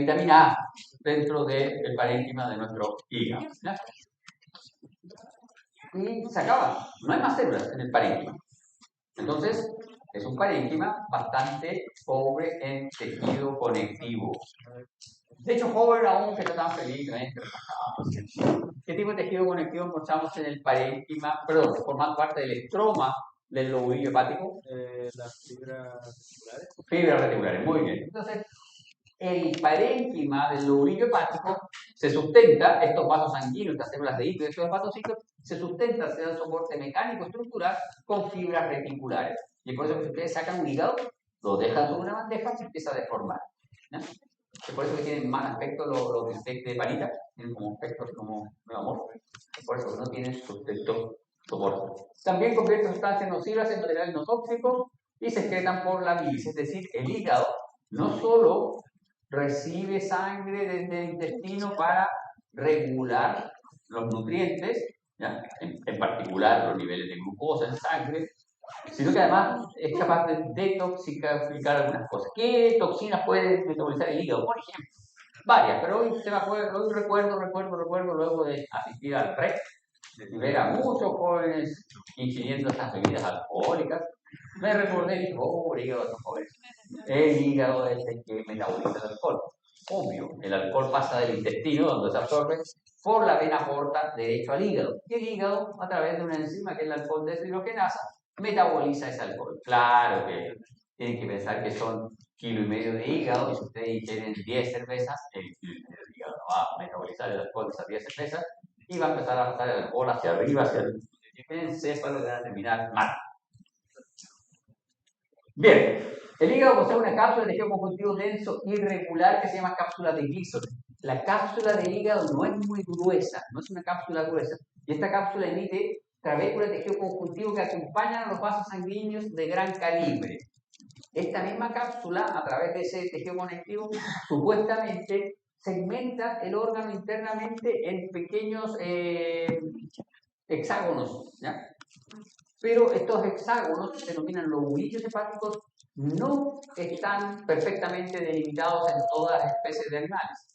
vitamina A dentro del parénquima de nuestro hígado. ¿Ya? Y se acaba. No hay más células en el parénquima. Entonces, es un parénquima bastante pobre en tejido conectivo. De hecho, joven aún que está tan feliz, ¿qué tipo de tejido conectivo encontramos en el parénquima? Perdón, formando parte del estroma del lobulillo hepático. Las fibras reticulares. Fibras reticulares, muy bien. Entonces, el parénquima del lobulillo hepático se sustenta, estos vasos sanguíneos, estas células de hito, estos hepatocitos, se sustenta, se da soporte mecánico estructural con fibras reticulares. Y por eso que si ustedes sacan un hígado, lo dejan sobre una bandeja y se empieza a deformar. ¿No? Es por eso que tienen mal aspecto los bistecs de panita, tienen como aspectos como amor. Por eso que no tienen sustento soporte. También convierte sustancias nocivas en materiales no tóxicos y se excretan por la bilis. Es decir, el hígado no solo recibe sangre desde el intestino para regular los nutrientes, ¿ya? En particular los niveles de glucosa en sangre, sino que además es capaz de detoxificar algunas cosas. ¿Qué toxinas puede metabolizar el hígado? Por ejemplo, varias, pero hoy recuerdo, luego de asistir al REC, de ver a muchos jóvenes ingiriendo estas bebidas alcohólicas, me recordé y dije, oh, el hígado de los jóvenes. El hígado es el que metaboliza el alcohol. Obvio, el alcohol pasa del intestino, donde se absorbe, por la vena porta derecho al hígado. Y el hígado, a través de una enzima que es la alcohol deshidrogenasa, metaboliza ese alcohol. Claro que tienen que pensar que son 1,5 kilos de hígado, y si ustedes ingieren 10 cervezas, el 1,5 kilos de hígado va a metabolizar el alcohol de esas 10 cervezas y va a empezar a pasar el alcohol hacia arriba, hacia el encéfalo, y van a terminar mal. Bien, el hígado posee una cápsula de tejido conjuntivo denso irregular que se llama cápsula de Gleason. La cápsula del hígado no es muy gruesa, no es una cápsula gruesa. Y esta cápsula emite trabéculas de tejido conjuntivo que acompañan a los vasos sanguíneos de gran calibre. Esta misma cápsula, a través de ese tejido conectivo, supuestamente segmenta el órgano internamente en pequeños hexágonos, ¿ya? Pero estos hexágonos, que se denominan lobulillos hepáticos, no están perfectamente delimitados en todas las especies de animales.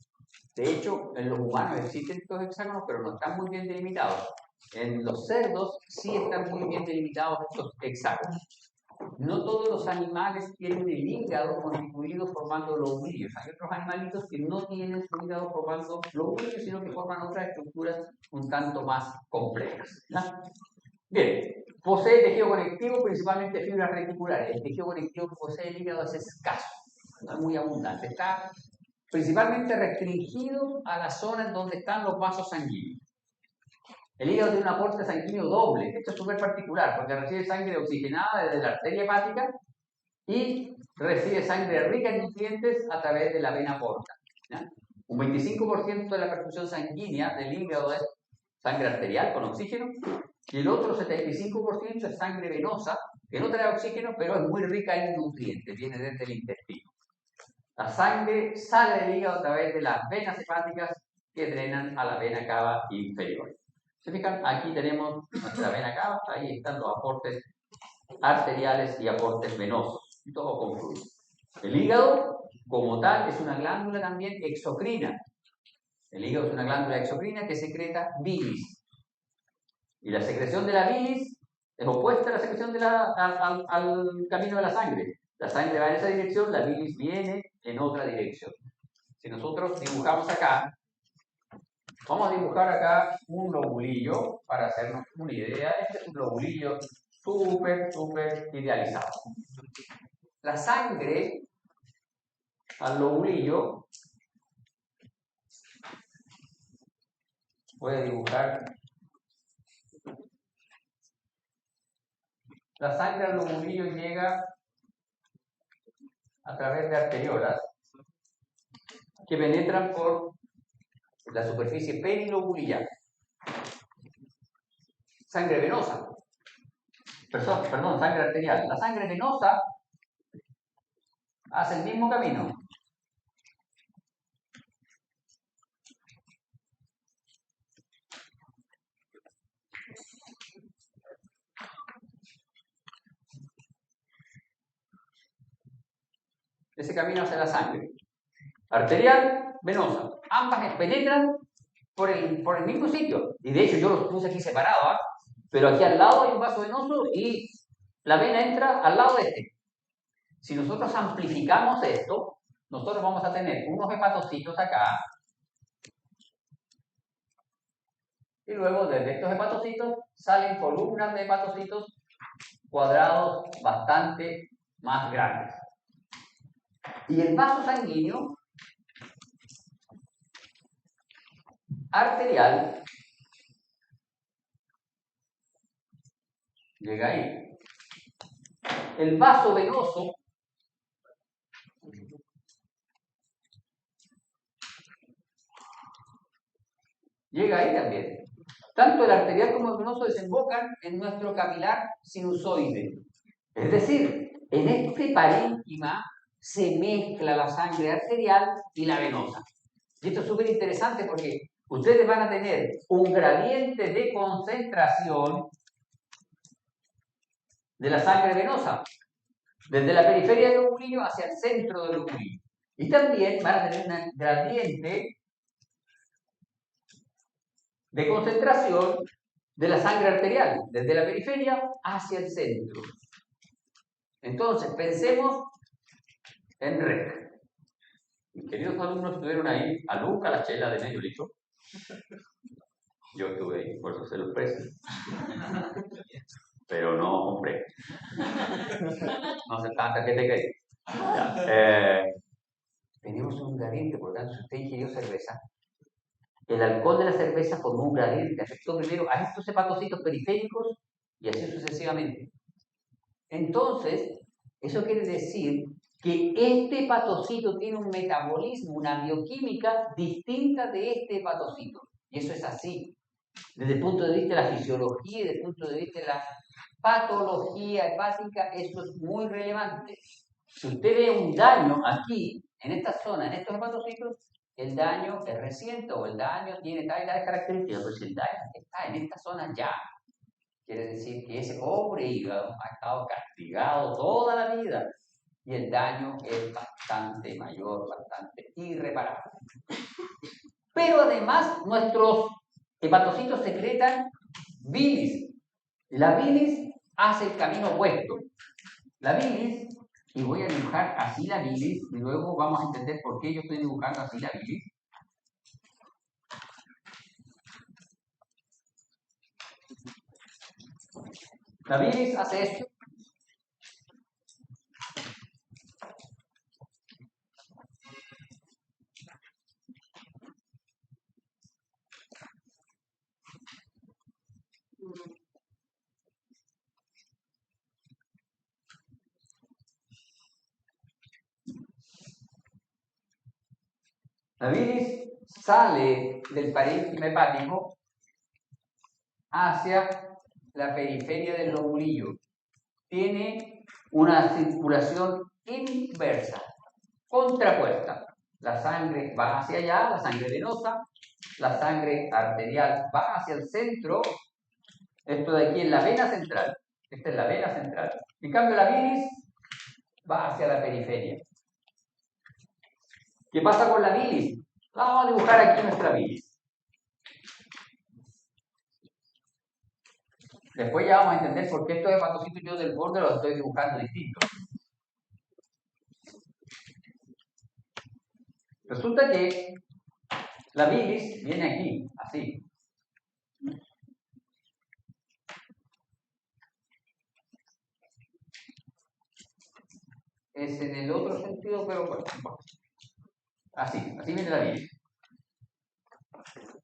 De hecho, en los humanos existen estos hexágonos, pero no están muy bien delimitados. En los cerdos sí están muy bien delimitados estos hexágonos. No todos los animales tienen el hígado constituido formando lobulillos. Hay otros animalitos que no tienen su hígado formando lobulillos, sino que forman otras estructuras un tanto más complejas, ¿no? Bien, posee tejido conectivo, principalmente fibras reticulares. El tejido conectivo que posee el hígado es escaso, no es muy abundante. Está principalmente restringido a las zonas donde están los vasos sanguíneos. El hígado tiene un aporte sanguíneo doble. Esto es súper particular porque recibe sangre oxigenada desde la arteria hepática y recibe sangre rica en nutrientes a través de la vena porta. ¿Ya? Un 25% de la perfusión sanguínea del hígado es sangre arterial con oxígeno y el otro 75% es sangre venosa que no trae oxígeno pero es muy rica en nutrientes, viene desde el intestino. La sangre sale del hígado a través de las venas hepáticas que drenan a la vena cava inferior. ¿Se fijan? Aquí tenemos nuestra vena cava, ahí están los aportes arteriales y aportes venosos, y todo confluye. El hígado, como tal, es una glándula también exocrina. El hígado es una glándula exocrina que secreta bilis. Y la secreción de la bilis es opuesta a la secreción al camino de la sangre. La sangre va en esa dirección, la bilis viene en otra dirección. Si nosotros dibujamos acá, vamos a dibujar acá un lobulillo para hacernos una idea. Este es un lobulillo súper idealizado. La sangre al lobulillo, voy a dibujar. La sangre al lobulillo llega a través de arteriolas que penetran por la superficie perilobuliar. Sangre venosa. Perdón, sangre arterial. La sangre venosa hace el mismo camino. Ese camino hacia la sangre. arterial, venosa. Ambas penetran por el mismo sitio. Y de hecho yo los puse aquí separados, pero aquí al lado hay un vaso venoso y la vena entra al lado de este. Si nosotros amplificamos esto, nosotros vamos a tener unos hepatocitos acá. Y luego desde estos hepatocitos salen columnas de hepatocitos cuadrados bastante más grandes. Y el vaso sanguíneo arterial llega ahí. El vaso venoso llega ahí también. Tanto el arterial como el venoso desembocan en nuestro capilar sinusoide. Es decir, en este parénquima se mezcla la sangre arterial y la venosa. Y esto es súper interesante porque ustedes van a tener un gradiente de concentración de la sangre venosa, desde la periferia del lobulillo hacia el centro del lobulillo. Y también van a tener un gradiente de concentración de la sangre arterial, desde la periferia hacia el centro. Entonces, pensemos en red. Mis queridos alumnos estuvieron ahí, a Luca, la chela de medio litro. Yo estuve ahí, por eso se los precio. Pero no compré. No aceptaban tarjeta de crédito. Tenemos un gradiente, por lo tanto, si usted ingirió cerveza, el alcohol de la cerveza formó un gradiente que afectó primero a estos hepatocitos periféricos y así sucesivamente. Entonces, eso quiere decir que este hepatocito tiene un metabolismo, una bioquímica distinta de este hepatocito. Y eso es así. Desde el punto de vista de la fisiología y desde el punto de vista de la patología hepática, eso es muy relevante. Si usted ve un daño aquí, en esta zona, en estos hepatocitos, el daño es reciente o el daño tiene tales características, pues el daño está en esta zona ya. Quiere decir que ese pobre hígado ha estado castigado toda la vida y el daño es bastante mayor, bastante irreparable. Pero además nuestros hepatocitos secretan bilis. La bilis hace el camino opuesto. La bilis, y voy a dibujar así la bilis, y luego vamos a entender por qué yo estoy dibujando así la bilis. La bilis hace esto. La bilis sale del parénquima hepático hacia la periferia del lobulillo. Tiene una circulación inversa, contrapuesta. La sangre va hacia allá, la sangre venosa, la sangre arterial va hacia el centro. Esto de aquí es la vena central. Esta es la vena central. En cambio, la bilis va hacia la periferia. ¿Qué pasa con la bilis? Vamos a dibujar aquí nuestra bilis. Después ya vamos a entender por qué estos hepatocitos yo del borde los estoy dibujando distintos. Resulta que la bilis viene aquí, así. Es en el otro sentido, pero bueno. Así viene la bilis.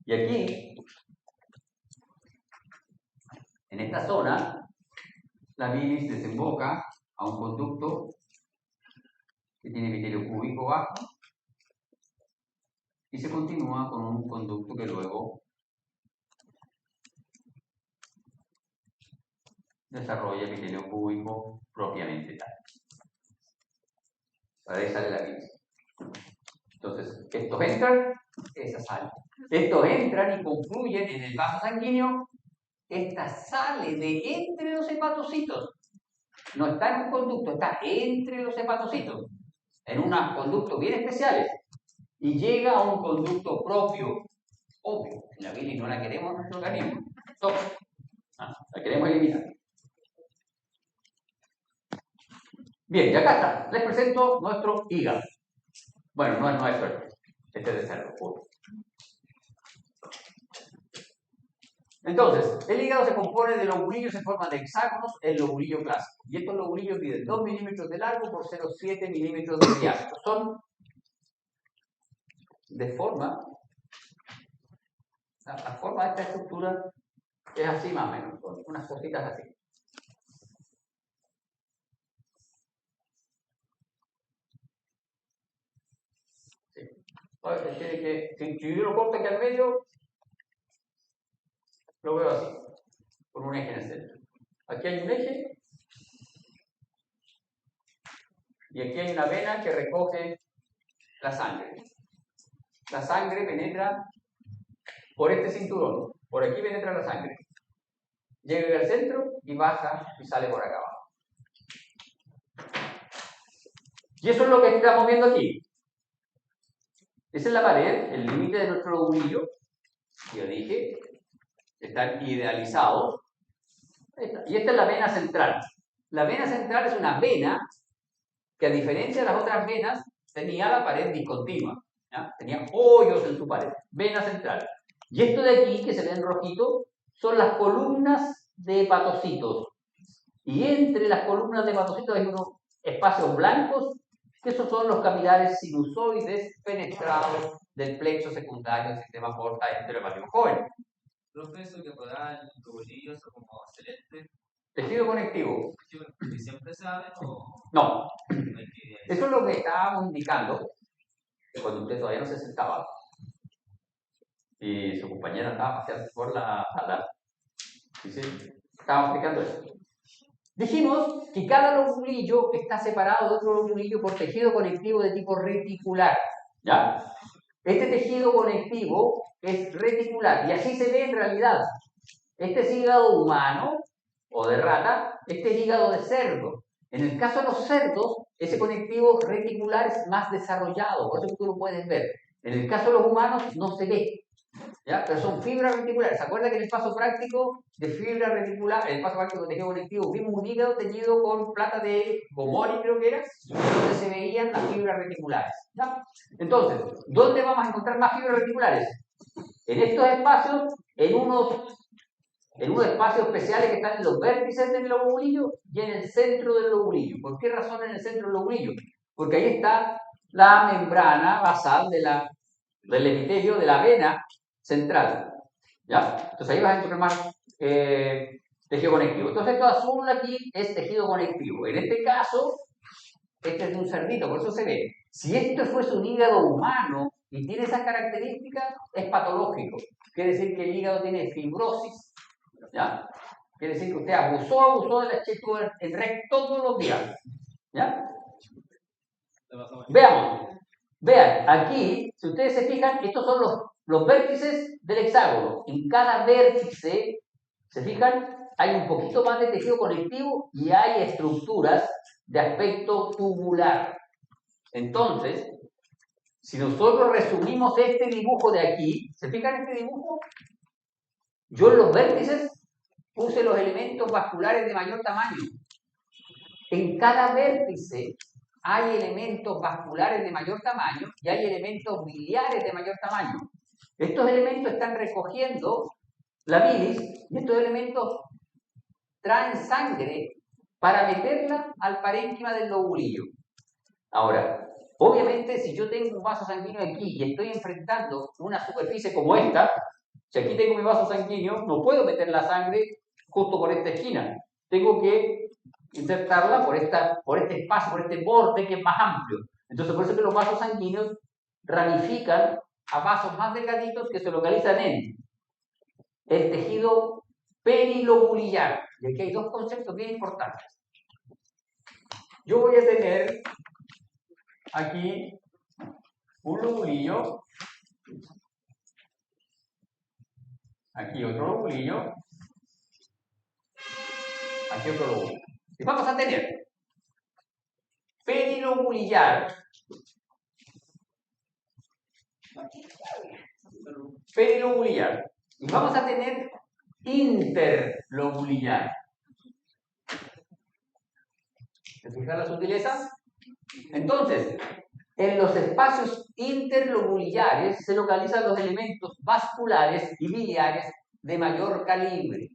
Y aquí, en esta zona, la bilis desemboca a un conducto que tiene epitelio cúbico bajo y se continúa con un conducto que luego desarrolla epitelio cúbico propiamente tal. Para ahí sale la bilis. Entonces, estos entran, esa sale. Estos entran y confluyen en el vaso sanguíneo. Esta sale de entre los hepatocitos. No está en un conducto, está entre los hepatocitos. En unos conductos bien especiales. y llega a un conducto propio. Obvio, la bilis no la queremos en nuestro organismo. Tóxica. La queremos eliminar. Bien, y acá está. Les presento nuestro hígado. Bueno, no es nuestro. Este es de cerdo puro. Entonces, el hígado se compone de lobulillos en forma de hexágonos, el lobulillo clásico. Y estos lobulillos miden 2 milímetros de largo por 0,7 milímetros de diámetro. Son de forma, la forma de esta estructura es así más o menos, con unas cositas así. Sí. Entonces, tiene que, si yo lo corto aquí al medio, lo veo así, con un eje en el centro. Aquí hay un eje y aquí hay una vena que recoge la sangre. La sangre penetra por este cinturón, por aquí penetra la sangre. Llega al centro y baja y sale por acá abajo. Y eso es lo que estamos viendo aquí. Esa es la pared, el límite de nuestro lobulillo. Yo dije, están idealizados. Y esta es la vena central. La vena central es una vena que, a diferencia de las otras venas, tenía la pared discontinua. ¿Ya? Tenía hoyos en su pared. Vena central. Y esto de aquí, que se ve en rojito, son las columnas de hepatocitos. Y entre las columnas de hepatocitos hay unos espacios blancos, que esos son los capilares sinusoides penetrados del plexo secundario del sistema porta enterohepático joven. Profesor, que podrán los lobulillos como celeste. Tejido conectivo. ¿Y siempre saben o...? No. Eso es lo que estábamos indicando cuando usted todavía no se sentaba y su compañera estaba paseando por la sala. ¿Sí? Estábamos explicando eso. Dijimos que cada lobulillo está separado de otro lobulillo por tejido conectivo de tipo reticular. ¿Ya? Este tejido conectivo es reticular y así se ve en realidad. Este es hígado humano o de rata, este es hígado de cerdo. En el caso de los cerdos, ese conectivo reticular es más desarrollado, por eso tú lo puedes ver. En el caso de los humanos no se ve, ¿ya? Pero son fibras reticulares. ¿Se acuerdan que en el paso práctico de fibra reticular, en el paso práctico de tejido conectivo, vimos un hígado teñido con plata de gomori, creo que era, donde se veían las fibras reticulares, ¿ya? Entonces, ¿dónde vamos a encontrar más fibras reticulares? En estos espacios, en unos espacios especiales que están en los vértices del lobulillo y en el centro del lobulillo. ¿Por qué razón en el centro del lobulillo? Porque ahí está la membrana basal del epitelio de la vena central. ¿Ya? Entonces ahí vas a encontrar más tejido conectivo. Entonces esto azul aquí es tejido conectivo. En este caso, este es de un cerdito, por eso se ve. Si esto fuese un hígado humano y tiene esas características, es patológico. Quiere decir que el hígado tiene fibrosis. ¿Ya? Quiere decir que usted abusó de la cheto en rec todos los días. ¿Ya? Vean, aquí, si ustedes se fijan, estos son los vértices del hexágono. En cada vértice, se fijan, hay un poquito más de tejido conectivo y hay estructuras de aspecto tubular. Entonces, si nosotros resumimos este dibujo de aquí, ¿se fijan este dibujo? Yo en los vértices puse los elementos vasculares de mayor tamaño. En cada vértice hay elementos vasculares de mayor tamaño y hay elementos biliares de mayor tamaño. Estos elementos están recogiendo la bilis y estos elementos traen sangre para meterla al parénquima del lobulillo. Ahora, obviamente, si yo tengo un vaso sanguíneo aquí y estoy enfrentando una superficie como esta, si aquí tengo mi vaso sanguíneo, no puedo meter la sangre justo por esta esquina. Tengo que insertarla por este espacio, por este borde que es más amplio. Entonces, por eso es que los vasos sanguíneos ramifican a vasos más delgaditos que se localizan en el tejido perilobulillar. Y aquí hay dos conceptos bien importantes. Yo voy a tener aquí un lobulillo, aquí otro lobulillo, aquí otro lobulillo. Y vamos a tener perilobulillar Perilobulillar. Y vamos a tener interlobulillar. ¿Se fijan las sutilezas? Entonces, en los espacios interlobulillares se localizan los elementos vasculares y biliares de mayor calibre.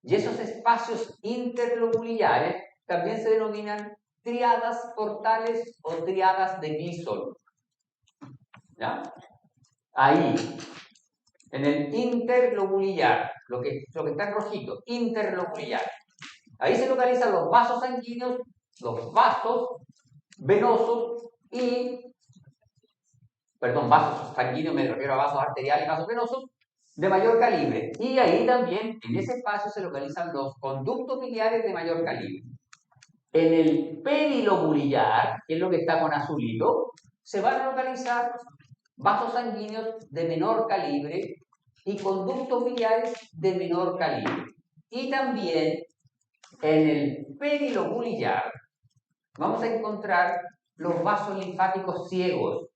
Y esos espacios interlobulillares también se denominan triadas portales o triadas de Gleason. ¿Ya? Ahí, en el interlobulillar, lo que está en rojito, interlobulillar. Ahí se localizan los vasos sanguíneos, los vasos venosos vasos sanguíneos, me refiero a vasos arteriales y vasos venosos, de mayor calibre. Y ahí también, en ese espacio, se localizan los conductos biliares de mayor calibre. En el perilobulillar, que es lo que está con azulito, se van a localizar vasos sanguíneos de menor calibre y conductos biliares de menor calibre. Y también en el perilobulillar vamos a encontrar los vasos linfáticos ciegos.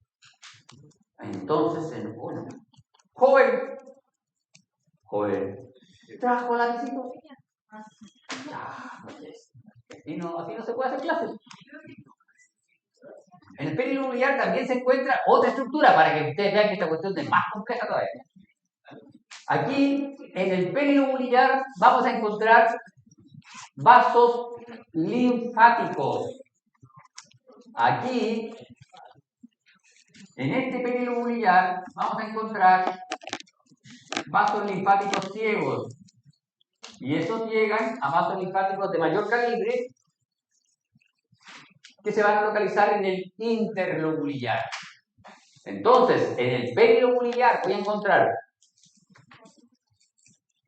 Entonces, joven, ¿trajo la visita? Así no se puede hacer clases. En el perilobulillar también se encuentra otra estructura para que ustedes vean que esta cuestión es más compleja todavía. Aquí, en el perilobulillar, vamos a encontrar vasos linfáticos. Aquí, en este perilobulillar, vamos a encontrar vasos linfáticos ciegos. Y esos llegan a vasos linfáticos de mayor calibre que se van a localizar en el interlobulillar. Entonces, en el perilobulillar voy a encontrar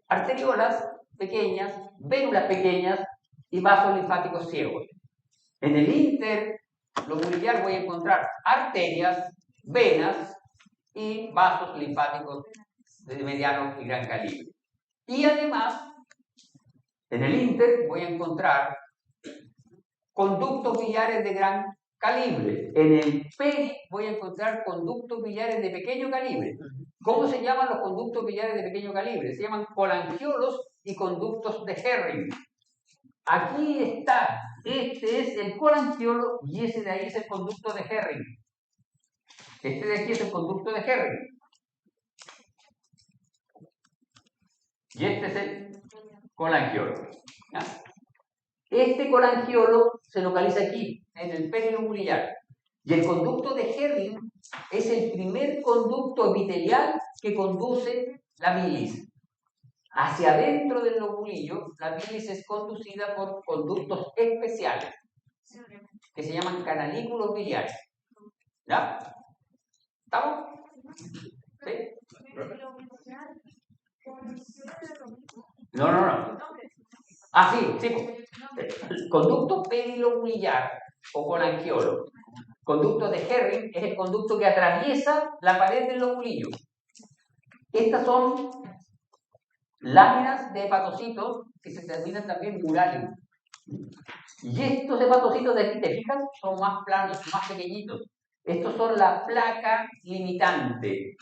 arteriolas pequeñas, vénulas pequeñas y vasos linfáticos ciegos. En el interlobulillar voy a encontrar arterias, venas y vasos linfáticos de mediano y gran calibre. Y además, en el inter voy a encontrar conductos biliares de gran calibre. En el peri voy a encontrar conductos biliares de pequeño calibre. ¿Cómo se llaman los conductos biliares de pequeño calibre? Se llaman colangiolos y conductos de Herring. Aquí está, este es el colangiolo y ese de ahí es el conducto de Herring. Este de aquí es el conducto de Herring. Y este es el colangiolo. ¿Ya? Este colangiolo se localiza aquí, en el perilobulillar. Y el conducto de Herring es el primer conducto epitelial que conduce la bilis. Hacia adentro del lobulillo, la bilis es conducida por conductos especiales, que se llaman canalículos biliares. ¿Ya? ¿Estamos? ¿Sí? No. Ah, sí. Conducto perilobulillar o colangiolo. Conducto de Herring es el conducto que atraviesa la pared del lobulillo. Estas son láminas de hepatocitos que se denominan también murales. Y estos hepatocitos de aquí, ¿te fijas? Son más planos, más pequeñitos. Estos son la placa limitante.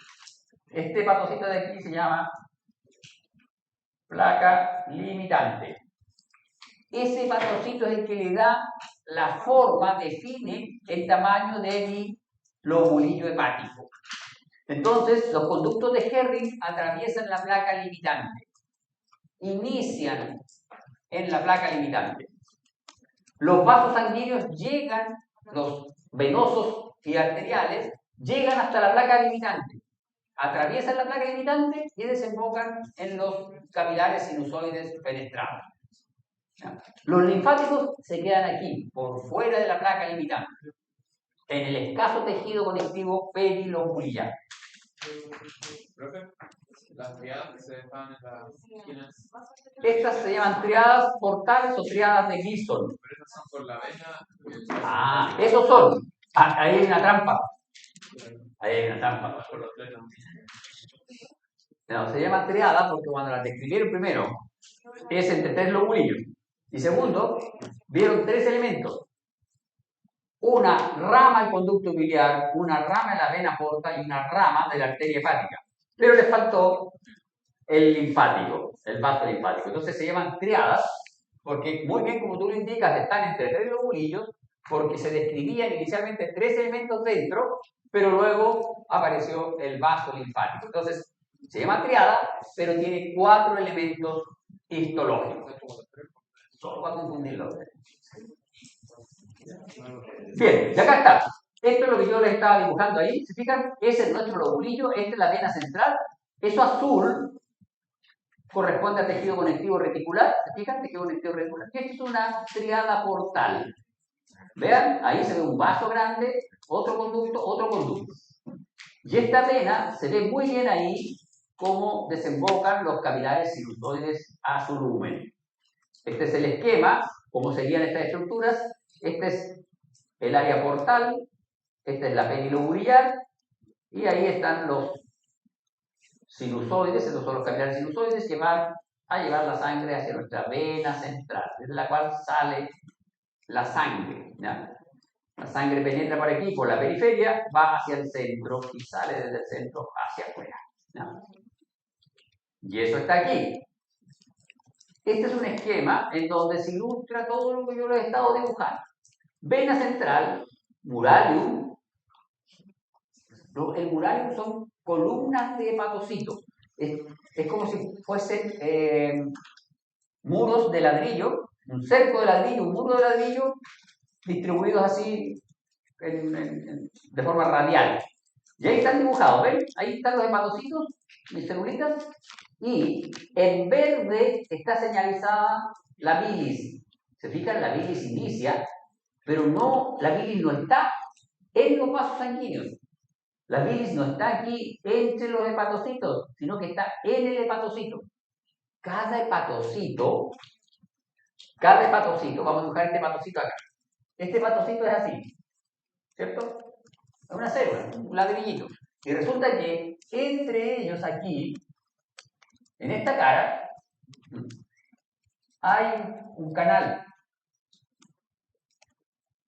Este hepatocito de aquí se llama placa limitante. Ese hepatocito es el que le da la forma, define el tamaño de mi lobulillo hepático. Entonces, los conductos de Herring atraviesan la placa limitante. Inician en la placa limitante. Los vasos sanguíneos llegan, los venosos y arteriales, llegan hasta la placa limitante. Atraviesan la placa limitante y desembocan en los capilares sinusoides fenestrados. Los linfáticos se quedan aquí, por fuera de la placa limitante, en el escaso tejido conectivo perilobulillar. Las triadas que se dejan en las esquinas. Estas se llaman triadas portales o triadas de Gleason. Pero esas son por la vena. Esos son. Ahí hay una trampa. No, se llama triada porque cuando las describieron primero es entre tres lobulillos. Y segundo, vieron tres elementos. una rama del conducto biliar, una rama de la vena porta y una rama de la arteria hepática. Pero le faltó el linfático, el vaso linfático. Entonces se llaman triadas, porque muy bien como tú lo indicas, están entre tres lobulillos, porque se describían inicialmente 3 elementos dentro, pero luego apareció el vaso linfático. Entonces se llama triada, pero tiene 4 elementos histológicos. Solo para confundirlo. Bien, y acá está. Esto es lo que yo les estaba dibujando ahí. ¿Se fijan? Ese es nuestro lobulillo, esta es la vena central. Eso azul corresponde a tejido conectivo reticular. ¿Se fijan? Tejido conectivo reticular. Y esto es una triada portal. Vean, ahí se ve un vaso grande, otro conducto. Y esta vena se ve muy bien ahí cómo desembocan los capilares sinusoides a su lumen. Este es el esquema, cómo serían estas estructuras. Este es el área portal, esta es la penilobulillar, y ahí están los sinusoides, estos son los capilares sinusoides que van a llevar la sangre hacia nuestra vena central, desde la cual sale la sangre. ¿Ya? La sangre penetra por aquí, por la periferia, va hacia el centro y sale desde el centro hacia afuera. ¿Ya? Y eso está aquí. Este es un esquema en donde se ilustra todo lo que yo les he estado dibujando. Vena central, muralium. El muralium son columnas de hepatocitos. Es como si fuesen muros de ladrillo, un cerco de ladrillo, un muro de ladrillo, distribuidos así de forma radial. Y ahí están dibujados, ¿ven? Ahí están los hepatocitos, mis celulitas, y en verde está señalizada la bilis. ¿Se fijan? La bilis inicia, pero no, la bilis no está en los vasos sanguíneos. La bilis no está aquí entre los hepatocitos, sino que está en el hepatocito. Cada hepatocito, vamos a dibujar este hepatocito acá. Este hepatocito es así, ¿cierto? Es una célula, un ladrillito. Y resulta que entre ellos aquí, en esta cara, hay un canal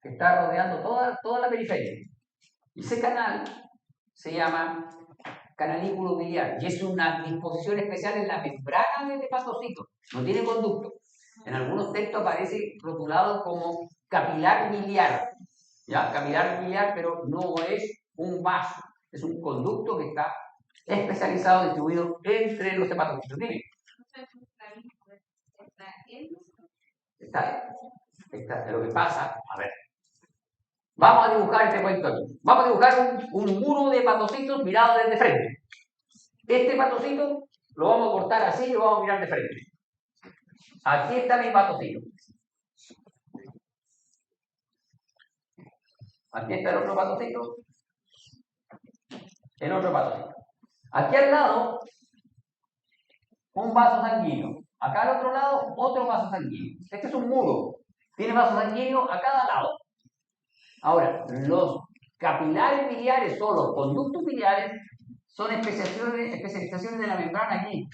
que está rodeando toda la periferia. Y ese canal se llama canalículo biliar y es una disposición especial en la membrana del hepatocito. No tiene conducto. En algunos textos aparece rotulado como capilar biliar. ¿Ya? Capilar biliar, pero no es un vaso. Es un conducto que está especializado, distribuido entre los hepatocitos. Dime. Está lo que pasa. A ver. Vamos a dibujar este cuento aquí. Vamos a dibujar un muro de hepatocitos mirado desde frente. Este hepatocito lo vamos a cortar así y lo vamos a mirar de frente. Aquí está mi hepatocito. Aquí está el otro hepatocito. El otro hepatocito. Aquí al lado, un vaso sanguíneo. Acá al otro lado, otro vaso sanguíneo. Este es un muro. Tiene vaso sanguíneo a cada lado. Ahora, los capilares biliares o los conductos biliares son especializaciones de la membrana aquí.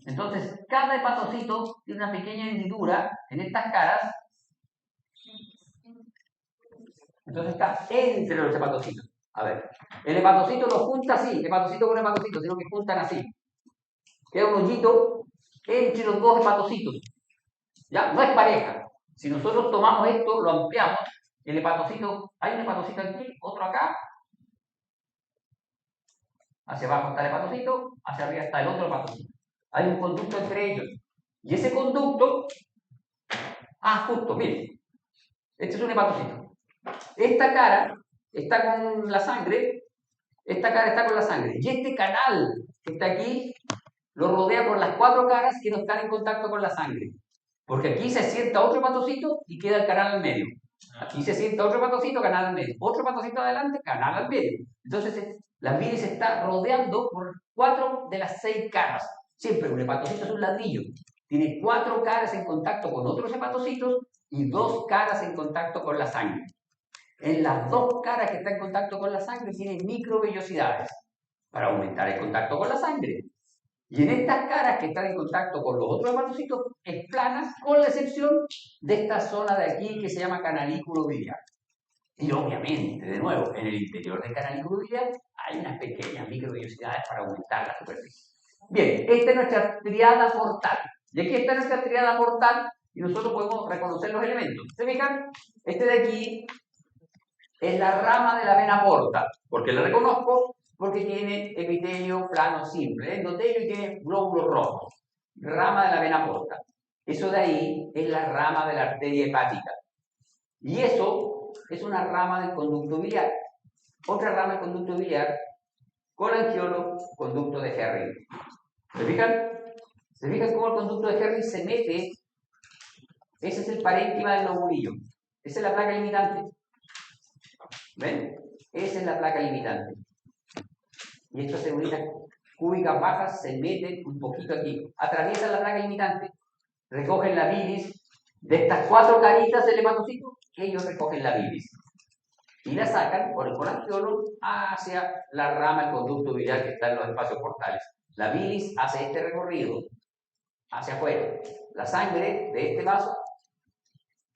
Entonces, cada hepatocito tiene una pequeña hendidura en estas caras. Entonces está entre los hepatocitos. A ver, el hepatocito lo junta así, hepatocito con hepatocito, sino que juntan así. Queda un hoyito entre los dos hepatocitos. ¿Ya? No es pareja. Si nosotros tomamos esto, lo ampliamos, el hepatocito, hay un hepatocito aquí, otro acá. Hacia abajo está el hepatocito, hacia arriba está el otro hepatocito. Hay un conducto entre ellos. Y ese conducto, justo, miren. Este es un hepatocito. Esta cara está con la sangre, esta cara está con la sangre. Y este canal que está aquí lo rodea por las 4 caras que no están en contacto con la sangre. Porque aquí se sienta otro hepatocito y queda el canal al medio. Aquí se sienta otro hepatocito, canal al medio. Otro hepatocito adelante, canal al medio. Entonces, la bilis se está rodeando por 4 de las 6 caras. Siempre un hepatocito es un ladrillo. Tiene 4 caras en contacto con otros hepatocitos y 2 caras en contacto con la sangre. En las 2 caras que están en contacto con la sangre tienen microvellosidades para aumentar el contacto con la sangre. Y en estas caras que están en contacto con los otros hepatocitos, es plana, con la excepción de esta zona de aquí que se llama canalículo biliar. Y obviamente, de nuevo, en el interior del canalículo biliar hay unas pequeñas microvellosidades para aumentar la superficie. Bien, esta es nuestra triada portal. Y aquí está nuestra triada portal y nosotros podemos reconocer los elementos. ¿Se fijan? Este de aquí es la rama de la vena porta. ¿Por qué la reconozco? Porque tiene epitelio plano simple, endotelio y tiene glóbulos rojos. Rama de la vena porta. Eso de ahí es la rama de la arteria hepática. Y eso es una rama del conducto biliar. Otra rama del conducto biliar, colangiolo, conducto de Herring. ¿Se fijan? ¿Se fijan cómo el conducto de Herring se mete? Ese es el parénquima del lobulillo. Esa es la placa limitante. ¿Ven? Esa es la placa limitante. Y estas celulitas cúbicas bajas se meten un poquito aquí. Atraviesan la placa limitante, recogen la bilis. De estas 4 caritas del hepatocito, ellos recogen la bilis. Y la sacan por el colangiolo hacia la rama del conducto biliar que está en los espacios portales. La bilis hace este recorrido hacia afuera. La sangre de este vaso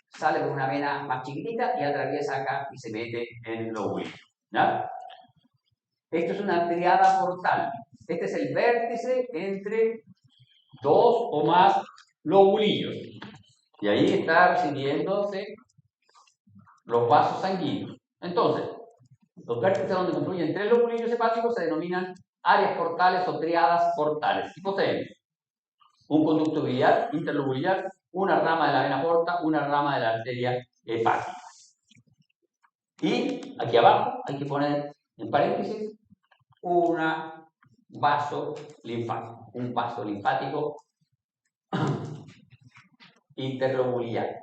sale por una vena más chiquitita y atraviesa acá y se mete en el lóbulo. ¿Ya? Esto es una triada portal. Este es el vértice entre 2 o más lobulillos. Y ahí está recibiéndose los vasos sanguíneos. Entonces, los vértices donde confluyen 3 lobulillos hepáticos se denominan áreas portales o triadas portales. Y poseen un conducto biliar, interlobuliar, una rama de la vena porta, una rama de la arteria hepática. Y aquí abajo hay que poner en paréntesis un vaso linfático interlobuliar.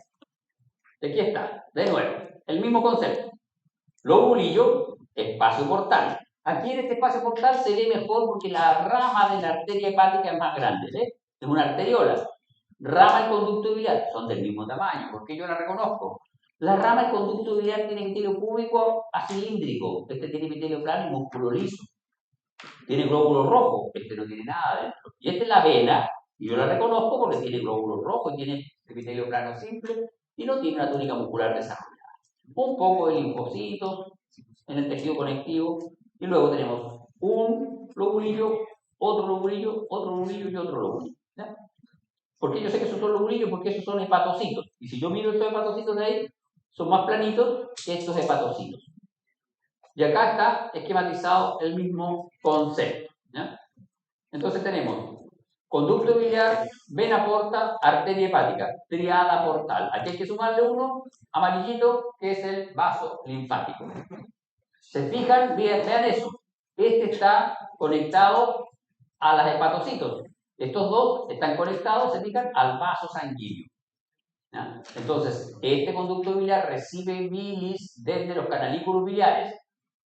Y aquí está, de nuevo, el mismo concepto. Lobulillo, espacio portal. Aquí en este espacio portal se ve mejor porque la rama de la arteria hepática es más grande, ¿eh? Es una arteriola. Rama y conducto biliar son del mismo tamaño, porque yo la reconozco. La rama y conducto biliar tiene epitelio cúbico acilíndrico. Este tiene epitelio plano y músculo liso. Tiene glóbulos rojos, este no tiene nada dentro. Y esta es la vena, y yo la reconozco porque tiene glóbulos rojos, tiene epitelio plano simple y no tiene una túnica muscular desarrollada. Un poco de linfocitos en el tejido conectivo, y luego tenemos un lobulillo, otro lobulillo, otro lobulillo y otro lobulillo. ¿Ya? ¿Por qué yo sé que esos son lobulillos? Porque esos son hepatocitos. Y si yo miro estos hepatocitos de ahí, son más planitos que estos hepatocitos. Y acá está esquematizado el mismo concepto. ¿Ya? Entonces tenemos conducto biliar, vena porta, arteria hepática, triada portal. Aquí hay que sumarle uno amarillito, que es el vaso linfático. ¿Se fijan? Vean eso. Este está conectado a las hepatocitos. Estos dos están conectados, se fijan, al vaso sanguíneo. ¿Ya? Entonces, este conducto biliar recibe bilis desde los canalículos biliares.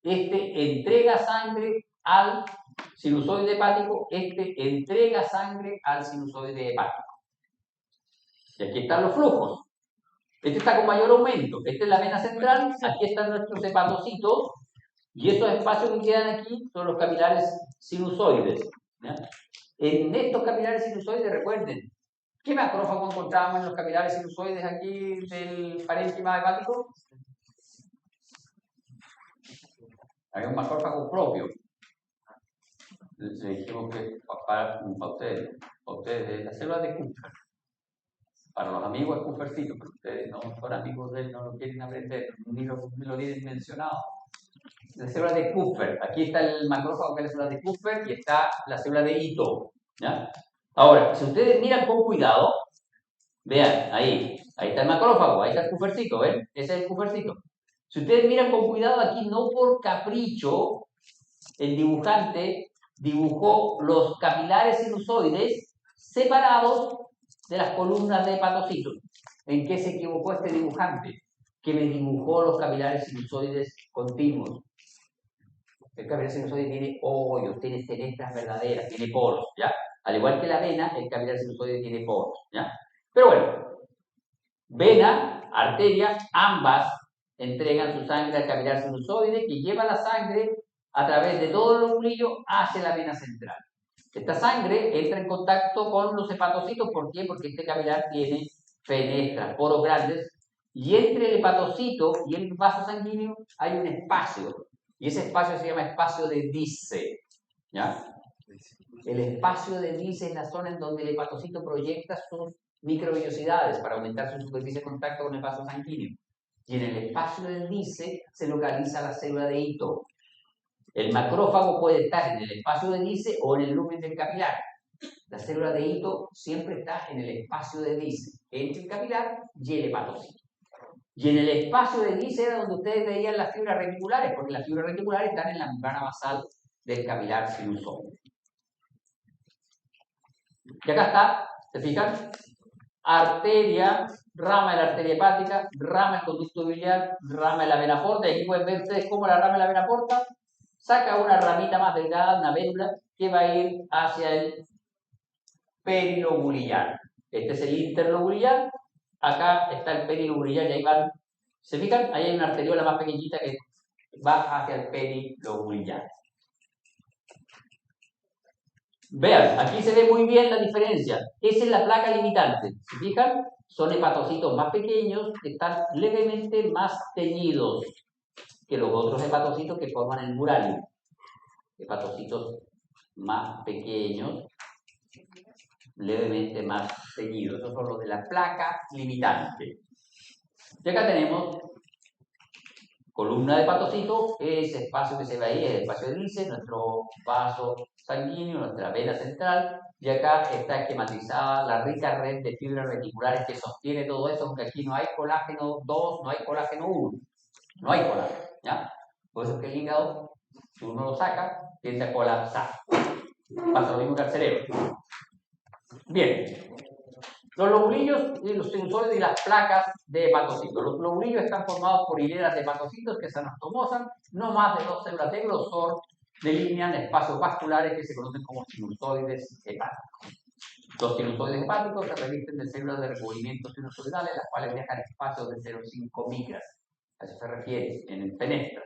Este entrega sangre al sinusoide hepático, este entrega sangre al sinusoide hepático. Y aquí están los flujos. Este está con mayor aumento. Esta es la vena central, aquí están nuestros hepatocitos, y estos espacios que quedan aquí son los capilares sinusoides. ¿Ya? En estos capilares sinusoides, recuerden, ¿qué macrófago encontramos en los capilares sinusoides aquí del parénquima hepático? Hay un macrófago propio. Le dijimos que para ustedes, la célula de Kupfer. Para los amigos es Kupfercito, pero ustedes no son amigos de él, no lo quieren aprender, ni lo tienen mencionado. La célula de Kupfer. Aquí está el macrófago que es la célula de Kupfer y está la célula de Ito. ¿Ya? Ahora, si ustedes miran con cuidado, vean, ahí está el macrófago, ahí está el Kupfercito, ¿ven? Ese es el Kupfercito. Si ustedes miran con cuidado aquí, no por capricho, el dibujante dibujó los capilares sinusoides separados de las columnas de hepatocitos. ¿En qué se equivocó este dibujante? Que me dibujó los capilares sinusoides continuos. El capilar sinusoide tiene hoyos, tiene fenestras verdaderas, tiene poros, ¿ya? Al igual que la vena, el capilar sinusoide tiene poros, ¿ya? Pero bueno, vena, arteria, ambas entregan su sangre al capilar sinusoide que lleva la sangre a través de todo el lobulillo hacia la vena central. Esta sangre entra en contacto con los hepatocitos. ¿Por qué? Porque este capilar tiene fenestras, poros grandes, y entre el hepatocito y el vaso sanguíneo hay un espacio, y ese espacio se llama espacio de Dice, ¿ya? El espacio de Dice es la zona en donde el hepatocito proyecta sus microvellosidades para aumentar su superficie de contacto con el vaso sanguíneo. Y en el espacio de Dice se localiza la célula de Ito. El macrófago puede estar en el espacio de Dice o en el lumen del capilar. La célula de Ito siempre está en el espacio de Dice, entre el capilar y el hepatocito. Y en el espacio de Dice era donde ustedes veían las fibras reticulares, porque las fibras reticulares están en la membrana basal del capilar sinusoide. Y acá está, ¿se fijan? Arteria, rama de la arteria hepática, rama del conducto biliar, rama de la vena porta. Y aquí pueden ver ustedes cómo la rama de la vena porta saca una ramita más delgada, una vérula, que va a ir hacia el perilobulillar. Este es el interlobulillar. Acá está el perilobulillar y ahí van. ¿Se fijan? Ahí hay una arteriola más pequeñita que va hacia el perilobulillar. Vean, aquí se ve muy bien la diferencia. Esa es la placa limitante. ¿Se fijan? Son hepatocitos más pequeños que están levemente más teñidos que los otros hepatocitos que forman el mural. Hepatocitos más pequeños, levemente más teñidos. Esos son los de la placa limitante. Y acá tenemos columna de hepatocitos, ese espacio que se ve ahí es el espacio de Dice, nuestro vaso sanguíneo, nuestra vena central, y acá está esquematizada la rica red de fibras reticulares que sostiene todo eso, aunque aquí no hay colágeno 2, no hay colágeno 1, no hay colágeno, ¿ya? Por eso es que el hígado, si uno lo saca, tiende a colapsar. Pasa lo mismo que al cerebro. Bien. Los lobulillos y los sinusoides y las placas de hepatocitos. Los lobulillos están formados por hileras de hepatocitos que se anastomosan, no más de 2 células de grosor, delinean espacios vasculares que se conocen como sinusoides hepáticos. Los sinusoides hepáticos se revisten de células de recubrimiento sinusoidales, las cuales dejan espacios de 0,5 micras. A eso se refiere en fenestras.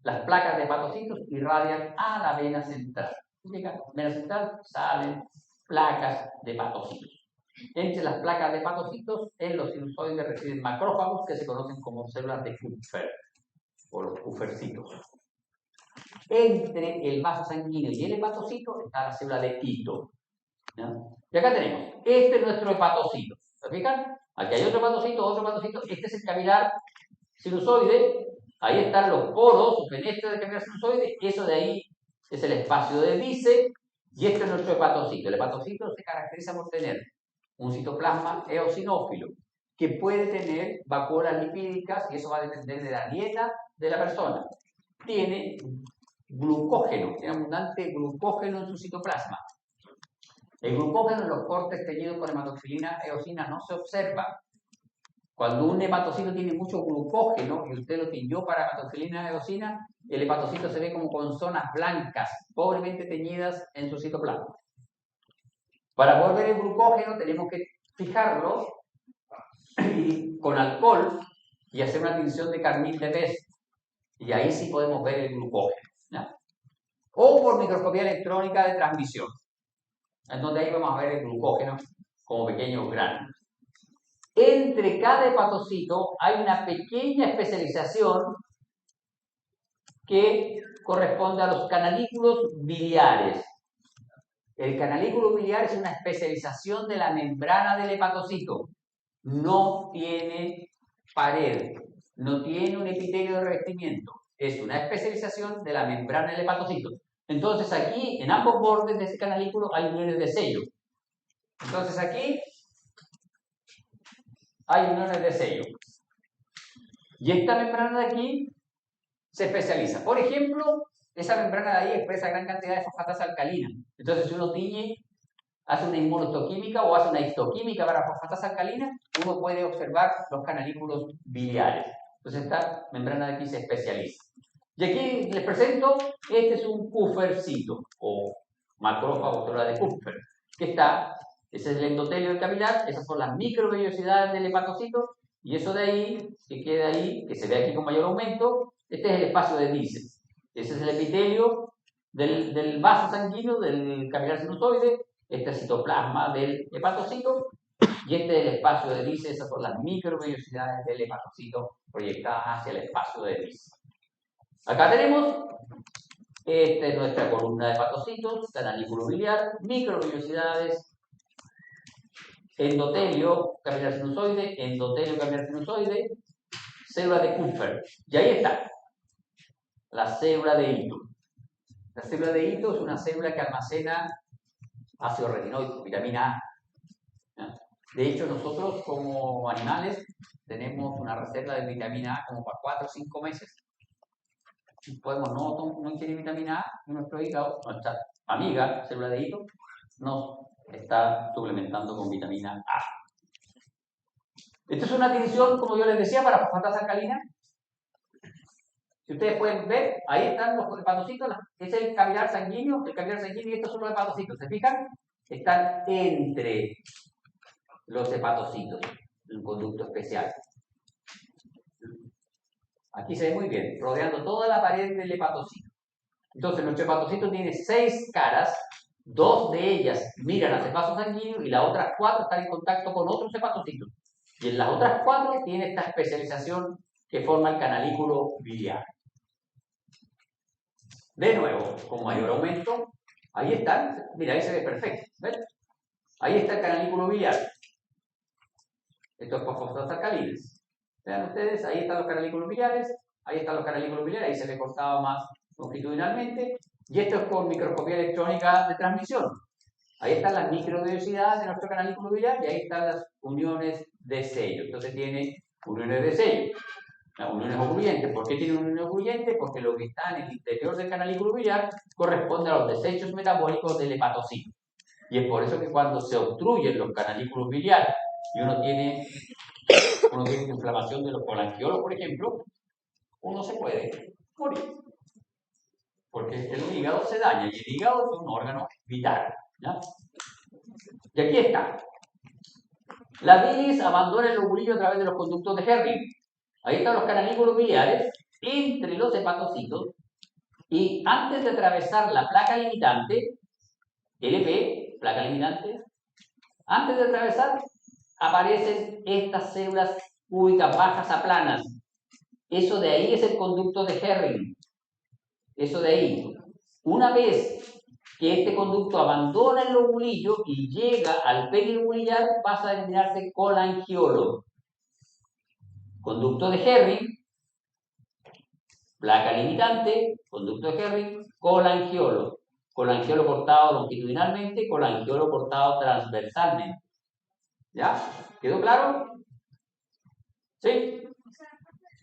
Las placas de hepatocitos irradian a la vena central. Llega vena central, salen placas de hepatocitos. Entre las placas de hepatocitos, en los sinusoides residen macrófagos que se conocen como células de Kupfer o los Kupfercitos. Entre el vaso sanguíneo y el hepatocito está la célula de Ito. ¿No? Y acá tenemos, este es nuestro hepatocito. ¿Se fijan? Aquí hay otro hepatocito. Este es el capilar sinusoide. Ahí están los poros o fenestras del capilar sinusoide. Eso de ahí es el espacio de Dice. Y este es nuestro hepatocito. El hepatocito se caracteriza por tener un citoplasma eosinófilo que puede tener vacuolas lipídicas, y eso va a depender de la dieta de la persona. Tiene glucógeno, tiene abundante glucógeno en su citoplasma. El glucógeno en los cortes teñidos con hematoxilina eosina no se observa. Cuando un hepatocito tiene mucho glucógeno y usted lo tiñó para hematoxilina eosina, el hepatocito se ve como con zonas blancas, pobremente teñidas en su citoplasma. Para poder ver el glucógeno tenemos que fijarlo con alcohol y hacer una tinción de carmín de pez. Y ahí sí podemos ver el glucógeno, ¿ya? O por microscopía electrónica de transmisión, en donde ahí vamos a ver el glucógeno como pequeños granos. Entre cada hepatocito hay una pequeña especialización que corresponde a los canalículos biliares. El canalículo biliar es una especialización de la membrana del hepatocito. No tiene pared, no tiene un epitelio de revestimiento. Es una especialización de la membrana del hepatocito. Entonces aquí, en ambos bordes de ese canalículo, hay uniones de sello. Entonces aquí hay uniones de sello. Y esta membrana de aquí se especializa. Por ejemplo, esa membrana de ahí expresa gran cantidad de fosfatasa alcalina. Entonces, si uno tiñe, hace una inmunohistoquímica o hace una histoquímica para fosfatasa alcalina, uno puede observar los canalículos biliares. Entonces, esta membrana de aquí se especializa. Y aquí les presento, este es un Kupfercito, o macrófago célula de Kupfer, que está, ese es el endotelio del capilar, esas son las microvellosidades del hepatocito, y eso de ahí, que queda ahí, que se ve aquí con mayor aumento, este es el espacio de Dice. Ese es el epitelio del vaso sanguíneo del capilar sinusoide, este es citoplasma del hepatocito, y este es el espacio de hélice. Esas son las microvellosidades del hepatocito proyectadas hacia el espacio de hélice. Acá tenemos, esta es nuestra columna de hepatocitos, canalículo biliar, microvellosidades, endotelio capilar sinusoide, célula de Kupffer. Y ahí está, la célula de Ito. La célula de Ito es una célula que almacena ácido retinoico, vitamina A. De hecho, nosotros como animales tenemos una reserva de vitamina A como para 4 o 5 meses. Podemos no ingerir vitamina A y nuestro hígado, nuestra amiga célula de Ito, nos está suplementando con vitamina A. Esta es una adquisición, como yo les decía, para fosfatas alcalinas. Si ustedes pueden ver, ahí están los hepatocitos, es el capilar sanguíneo y estos son los hepatocitos. ¿Se fijan? Están entre los hepatocitos, un conducto especial. Aquí se ve muy bien, rodeando toda la pared del hepatocito. Entonces, nuestro hepatocito tiene 6 caras, 2 de ellas miran hacia el vaso sanguíneo y las otras 4 están en contacto con otros hepatocitos. Y en las otras 4 tiene esta especialización que forma el canalículo biliar. De nuevo, con mayor aumento, ahí están, mira, ahí se ve perfecto, ¿ven? Ahí está el canalículo biliar. Esto es por fosfatas alcalinas. Vean ustedes, ahí están los canalículos biliares, ahí se ve cortado más longitudinalmente, y esto es con microscopía electrónica de transmisión. Ahí están las microvellosidades de nuestro canalículo biliar y ahí están las uniones de sello. Entonces tiene uniones de sello. Las uniones ocluyentes. ¿Por qué tiene uniones ocluyentes? Porque lo que está en el interior del canalículo biliar corresponde a los desechos metabólicos del hepatocito. Y es por eso que cuando se obstruyen los canalículos biliares y uno tiene inflamación de los colangiolos, por ejemplo, uno se puede morir. Porque el hígado se daña y el hígado es un órgano vital. ¿Ya? Y aquí está. La bilis abandona el lobulillo a través de los conductos de Herring. Ahí están los canalículos biliares entre los hepatocitos y antes de atravesar la placa limitante, LP, placa limitante, antes de atravesar aparecen estas células cúbicas bajas a planas. Eso de ahí es el conducto de Herring. Eso de ahí. Una vez que este conducto abandona el lobulillo y llega al perilobular, pasa a denominarse colangiolo. Conducto de Herring, placa limitante, conducto de Herring, colangiolo. Colangiolo cortado longitudinalmente, colangiolo cortado transversalmente. ¿Ya? ¿Quedó claro? ¿Sí?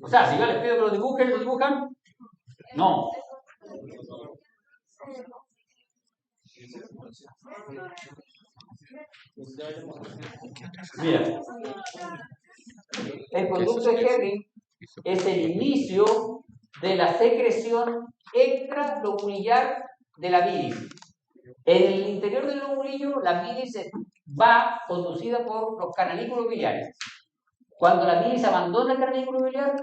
O sea, si yo les pido que lo dibujen, ¿lo dibujan? No. Mira, el conducto de Herring es el inicio de la secreción extralobulillar de la bilis. En el interior del lobulillo, la bilis va conducida por los canalículos biliares. Cuando la bilis abandona el canalículo biliar,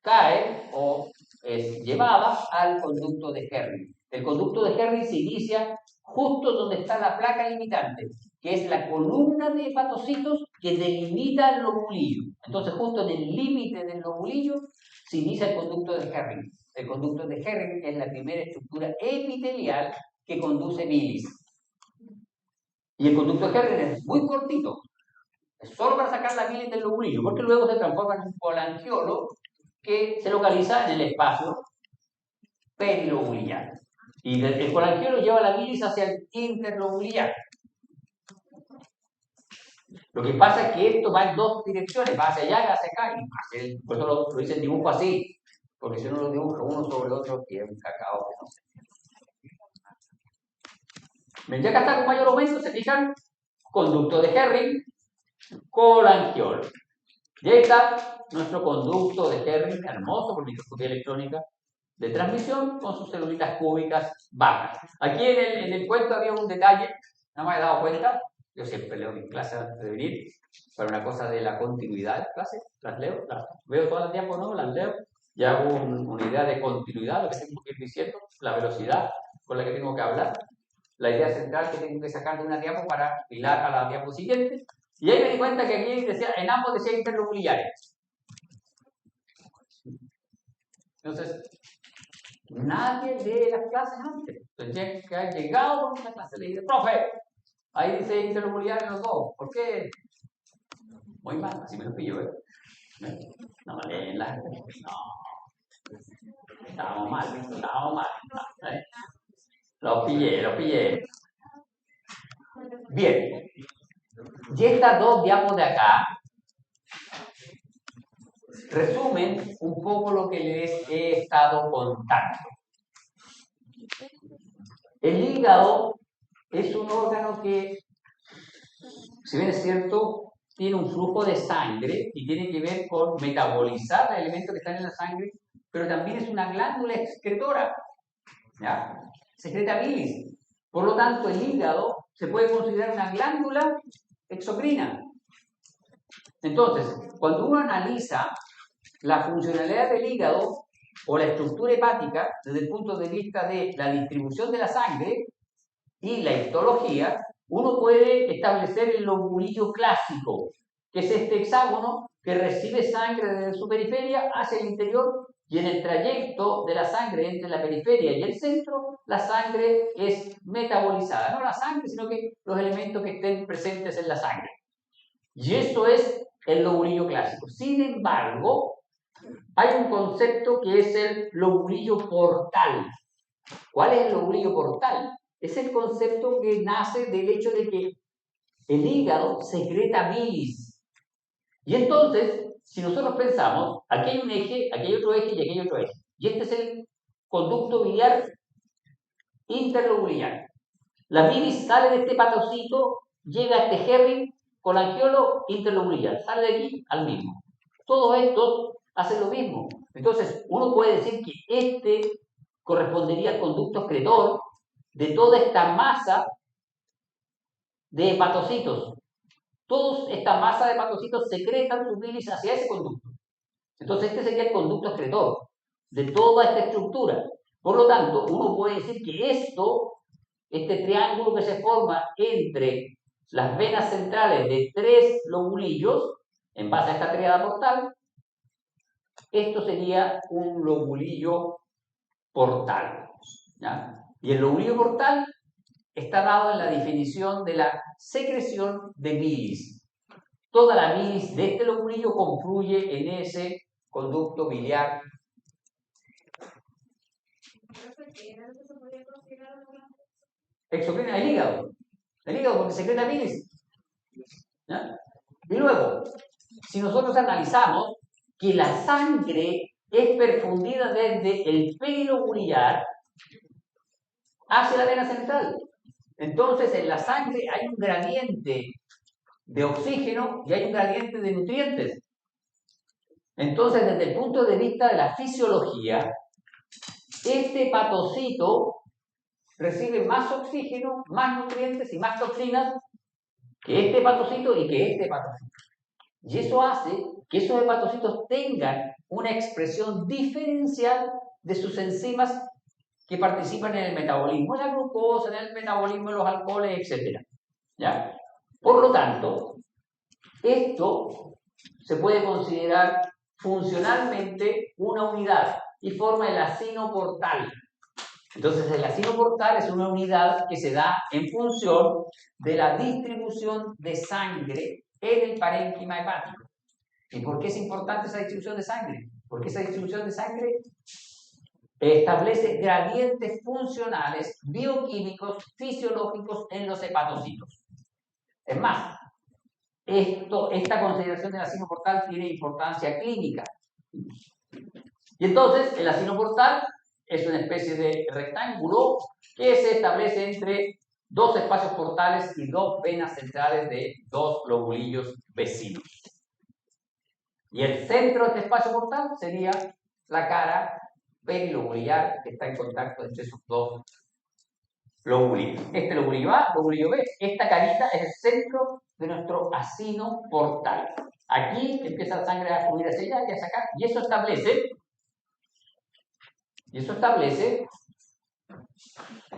cae o es llevada al conducto de Herring. El conducto de Herring se inicia justo donde está la placa limitante, que es la columna de hepatocitos que delimita el lobulillo. Entonces, justo en el límite del lobulillo se inicia el conducto de Herring. El conducto de Herring es la primera estructura epitelial que conduce bilis. Y el conducto de Herring es muy cortito. Es solo para sacar la bilis del lobulillo, porque luego se transforma en un colangiolo que se localiza en el espacio perilobular. Y el colangiolo lleva la bilis hacia el interlobular. Lo que pasa es que esto va en 2 direcciones, va hacia allá y hacia acá. Y por eso lo hice el dibujo así, porque si uno lo dibuja uno sobre otro, tiene un cacao que no se ve. Ya que está con mayor aumento, se fijan, conducto de Herring, colangiolo. Y ahí está nuestro conducto de Herring, hermoso por microscopía electrónica de transmisión con sus celulitas cúbicas bajas. Aquí en el cuento había un detalle, no me he dado cuenta, yo siempre leo mis clases antes de venir, para una cosa de la continuidad de clase, las leo, las veo todas las tiempo, ¿no? Las leo, ya hago una idea de continuidad, lo que tengo que ir diciendo, la velocidad con la que tengo que hablar, la idea central que tengo que sacar de una diapo para hilar a la diapo siguiente. Y ahí me di cuenta que aquí decía, en ambos decía interloculiares. Entonces, nadie lee las clases antes. Entonces, que ha llegado con una clase, le dice, profe, ahí dice interloculiares los dos. ¿Por qué? Muy mal, así me lo pillo, ¿eh? No me leen las... No. Estábamos mal. ¿Eh? Lo pillé. Bien. Y estas dos diapos de acá resumen un poco lo que les he estado contando. El hígado es un órgano que, si bien es cierto, tiene un flujo de sangre y tiene que ver con metabolizar los elementos que están en la sangre, pero también es una glándula excretora, ¿ya? Secreta bilis. Por lo tanto, el hígado se puede considerar una glándula exocrina. Entonces, cuando uno analiza la funcionalidad del hígado o la estructura hepática desde el punto de vista de la distribución de la sangre y la histología, uno puede establecer el lobulillo clásico, que es este hexágono que recibe sangre desde su periferia hacia el interior, y en el trayecto de la sangre entre la periferia y el centro, la sangre es metabolizada. No la sangre, sino que los elementos que estén presentes en la sangre. Y eso es el lobulillo clásico. Sin embargo, hay un concepto que es el lobulillo portal. ¿Cuál es el lobulillo portal? Es el concepto que nace del hecho de que el hígado secreta bilis. Y entonces, si nosotros pensamos, aquí hay un eje, aquí hay otro eje y aquí hay otro eje. Y este es el conducto biliar interlobular. La bilis sale de este patocito, llega a este Herring con angiolo interlobular. Sale de aquí al mismo. Todos estos hacen lo mismo. Entonces, uno puede decir que este correspondería al conducto excretor de toda esta masa de hepatocitos. Toda esta masa de hepatocitos secretan su bilis hacia ese conducto. Entonces, este sería el conducto excretor de toda esta estructura. Por lo tanto, uno puede decir que este triángulo que se forma entre las venas centrales de 3 lobulillos, en base a esta tríada portal, esto sería un lobulillo portal. ¿Ya? Y el lobulillo portal está dado en la definición de la secreción de bilis. Toda la bilis de este lobulillo confluye en ese conducto biliar. Exocrina el hígado porque secreta bilis. ¿Ya? Y luego, si nosotros analizamos que la sangre es perfundida desde el perilobular hacia la vena central. Entonces, en la sangre hay un gradiente de oxígeno y hay un gradiente de nutrientes. Entonces, desde el punto de vista de la fisiología, este hepatocito recibe más oxígeno, más nutrientes y más toxinas que este hepatocito y que este hepatocito. Y eso hace que esos hepatocitos tengan una expresión diferencial de sus enzimas que participan en el metabolismo de la glucosa, en el metabolismo de los alcoholes, etc. ¿Ya? Por lo tanto, esto se puede considerar funcionalmente una unidad y forma el acino portal. Entonces, el acino portal es una unidad que se da en función de la distribución de sangre en el parénquima hepático. ¿Y por qué es importante esa distribución de sangre? Porque esa distribución de sangre establece gradientes funcionales, bioquímicos, fisiológicos en los hepatocitos. Es más, esta consideración del acino portal tiene importancia clínica. Y entonces, el acino portal es una especie de rectángulo que se establece entre 2 espacios portales y 2 venas centrales de 2 lobulillos vecinos. Y el centro de este espacio portal sería la cara perilobular que está en contacto entre esos 2 lobulillos. Este lobulillo A, lobulillo B, esta carita es el centro de nuestro acino portal. Aquí empieza la sangre a fluir hacia allá y hacia acá, y eso establece Y eso establece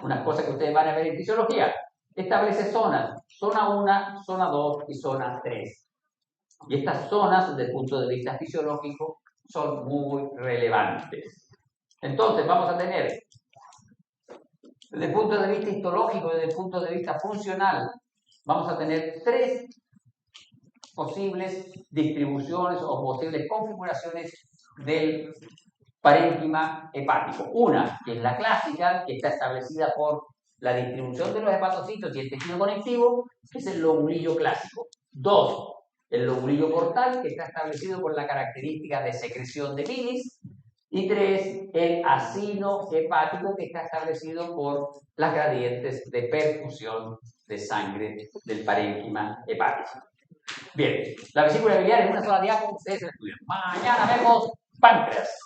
unas cosas que ustedes van a ver en fisiología. Establece zonas, zona 1, zona 2 y zona 3. Y estas zonas, desde el punto de vista fisiológico, son muy relevantes. Entonces, vamos a tener, desde el punto de vista histológico, desde el punto de vista funcional, vamos a tener 3 posibles distribuciones o posibles configuraciones del parénquima hepático. Una, que es la clásica, que está establecida por la distribución de los hepatocitos y el tejido conectivo, que es el lobulillo clásico. 2, el lobulillo portal, que está establecido por la característica de secreción de bilis. Y 3, el acino hepático, que está establecido por las gradientes de perfusión de sangre del parénquima hepático. Bien, la vesícula biliar es una sola diapo, ustedes la estudian. Mañana vemos páncreas.